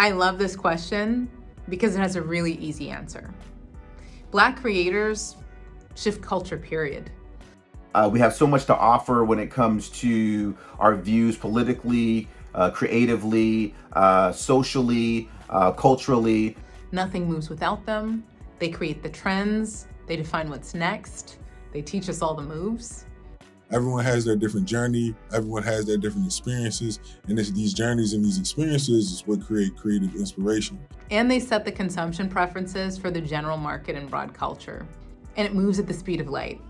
I love this question because it has a really easy answer. Black creators shift culture, period. We have so much to offer when it comes to our views politically, creatively, socially, culturally. Nothing moves without them. They create the trends. They define what's next. They teach us all the moves. Everyone has their different journey. Everyone has their different experiences. And it's these journeys and these experiences is what create creative inspiration. And they set the consumption preferences for the general market and broad culture. And it moves at the speed of light.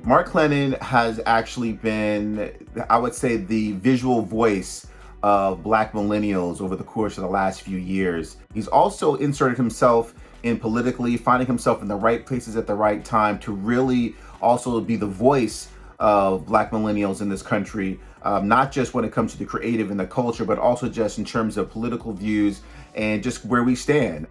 Mark Lennon has actually been, I would say, the visual voice of Black millennials over the course of the last few years. He's also inserted himself in politically, finding himself in the right places at the right time to really also be the voice of Black millennials in this country, not just when it comes to the creative and the culture, but also just in terms of political views and just where we stand.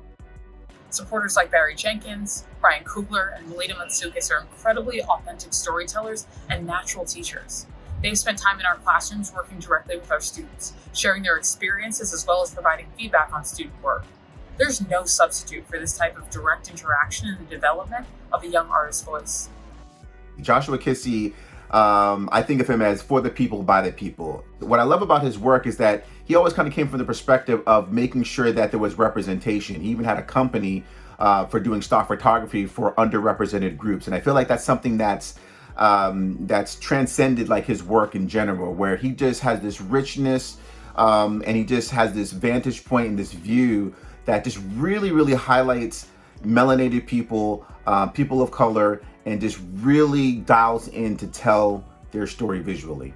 Supporters like Barry Jenkins, Brian Kugler, and Melita Matsoukas are incredibly authentic storytellers and natural teachers. They've spent time in our classrooms working directly with our students, sharing their experiences as well as providing feedback on student work. There's no substitute for this type of direct interaction in the development of a young artist's voice. Joshua Kissy, I think of him as for the people, by the people. What I love about his work is that he always kind of came from the perspective of making sure that there was representation. He even had a company for doing stock photography for underrepresented groups. And I feel like that's something that's transcended like his work in general, where he just has this richness and he just has this vantage point and this view that just really, really highlights melanated people, people of color, and just really dials in to tell their story visually.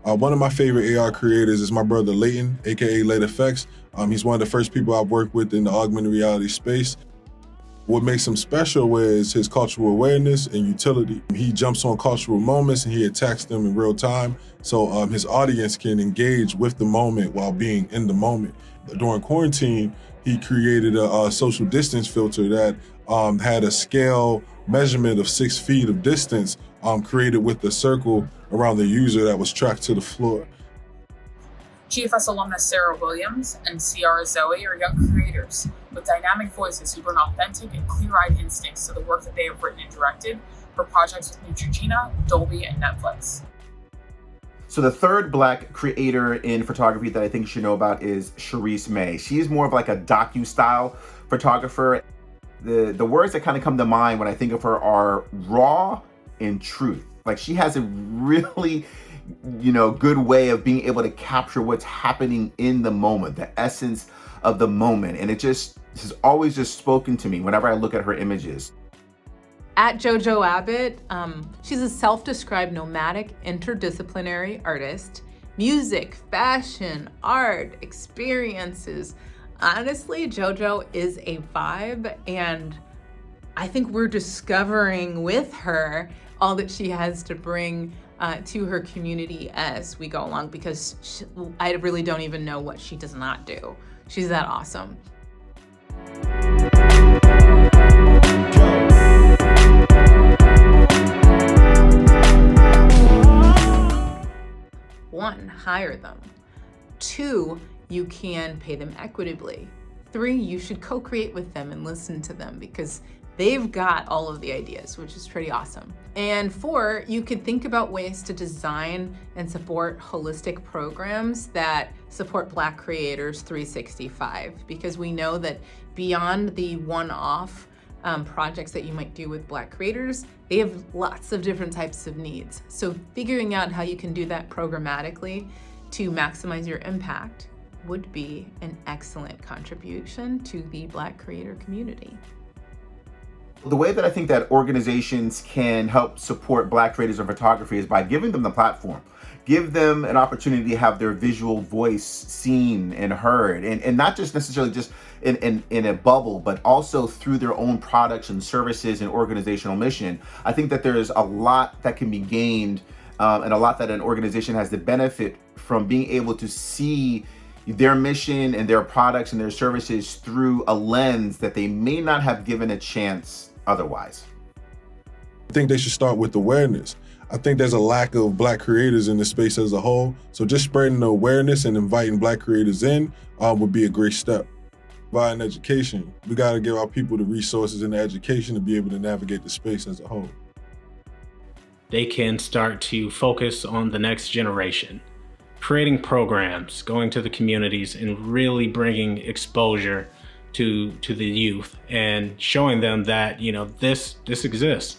One of my favorite AR creators is my brother Leighton, aka Late Effects. He's one of the first people I've worked with in the augmented reality space. What makes him special is his cultural awareness and utility. He jumps on cultural moments and he attacks them in real time, so his audience can engage with the moment while being in the moment. During quarantine, he created a social distance filter that had a scale measurement of 6 feet of distance created with the circle around the user that was tracked to the floor. GFS alumnus Sarah Williams and Ciara Zoe are young creators with dynamic voices who bring authentic and clear-eyed instincts to the work that they have written and directed for projects with Neutrogena, Dolby, and Netflix. So the third Black creator in photography that I think you should know about is Charisse May. She's more of like a docu-style photographer. The words that kind of come to mind when I think of her are raw and truth. Like, she has a really, good way of being able to capture what's happening in the moment, the essence of the moment. And it just has always just spoken to me whenever I look at her images. At JoJo Abbott, she's a self-described nomadic interdisciplinary artist. Music, fashion, art, experiences. Honestly, JoJo is a vibe, and I think we're discovering with her all that she has to bring to her community as we go along, because I really don't even know what she does not do. She's that awesome. One, hire them. Two, you can pay them equitably. Three, you should co-create with them and listen to them because they've got all of the ideas, which is pretty awesome. And four, you could think about ways to design and support holistic programs that support Black creators 365, because we know that beyond the one-off projects that you might do with Black creators, they have lots of different types of needs. So figuring out how you can do that programmatically to maximize your impact would be an excellent contribution to the Black creator community. The way that I think that organizations can help support Black creators in photography is by giving them the platform. Give them an opportunity to have their visual voice seen and heard, and not just necessarily just in a bubble, but also through their own products and services and organizational mission. I think that there's a lot that can be gained and a lot that an organization has to benefit from being able to see their mission and their products and their services through a lens that they may not have given a chance otherwise. I think they should start with awareness. I think there's a lack of Black creators in the space as a whole. So just spreading the awareness and inviting Black creators in would be a great step. Providing education, we got to give our people the resources and the education to be able to navigate the space as a whole. They can start to focus on the next generation, creating programs, going to the communities, and really bringing exposure to the youth and showing them that, you know, this exists.